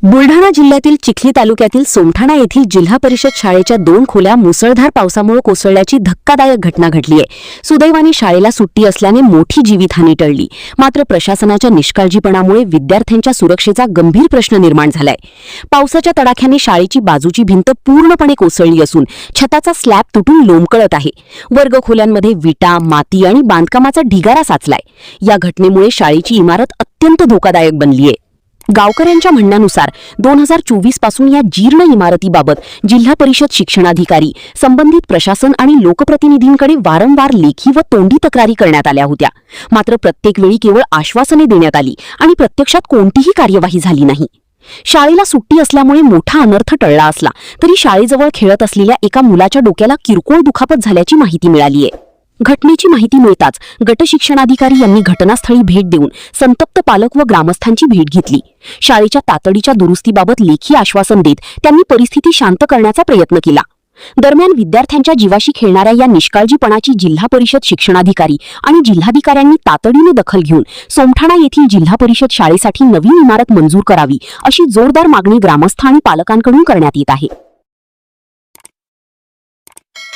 बुलढाणा जिल्ह्यातील चिखली तालुक्यातील सोमठाणा येथील जिल्हा परिषद शाळेच्या 2 खोल्या मुसळधार पावसामुळे कोसळल्याची धक्कादायक घटना घडली आहे। सुदैवाने शाळेला सुट्टी असल्याने मोठी जीवितहानी टळली, मात्र प्रशासनाच्या निष्काळजीपणामुळे विद्यार्थ्यांच्या सुरक्षेचा गंभीर प्रश्न निर्माण झालाय। पावसाच्या तडाख्याने शाळेची बाजूची भिंत पूर्णपणे कोसळली असून छताचा स्लॅब तुटून लोंबकळत आहे। वर्गखोल्यांमध्ये विटा, माती आणि बांधकामाचा ढिगारा साचलाय। या घटनेमुळे शाळेची इमारत अत्यंत धोकादायक बनली आहे। गावकऱ्यांच्या म्हणण्यानुसार 2024 पासून या जीर्ण इमारतीबाबत जिल्हा परिषद शिक्षणाधिकारी, संबंधित प्रशासन आणि लोकप्रतिनिधींकडे वारंवार लेखी व तोंडी तक्रारी करण्यात आल्या होत्या, मात्र प्रत्येक वेळी केवळ आश्वासने देण्यात आली आणि प्रत्यक्षात कोणतीही कार्यवाही झाली नाही। शाळेला सुट्टी असल्यामुळे मोठा अनर्थ टळला असला तरी शाळेजवळ खेळत असलेल्या एका मुलाच्या डोक्याला किरकोळ दुखापत झाल्याची माहिती मिळाली आहे। घटनेची माहिती मिळताच गट शिक्षणाधिकारी यांनी घटनास्थळी भेट देऊन संतप्त पालक व ग्रामस्थांची भेट घेतली। शाळेच्या तातडीच्या दुरुस्तीबाबत लेखी आश्वासन देत त्यांनी परिस्थिती शांत करण्याचा प्रयत्न केला। दरम्यान विद्यार्थ्यांच्या जीवाशी खेळणाऱ्या या निष्काळजीपणाची जिल्हा परिषद शिक्षणाधिकारी आणि जिल्हाधिकाऱ्यांनी तातडीने दखल घेऊन सोमठाणा येथील जिल्हा परिषद शाळेसाठी नवीन इमारत मंजूर करावी अशी जोरदार मागणी ग्रामस्थ आणि पालकांकडून करण्यात येत आहे।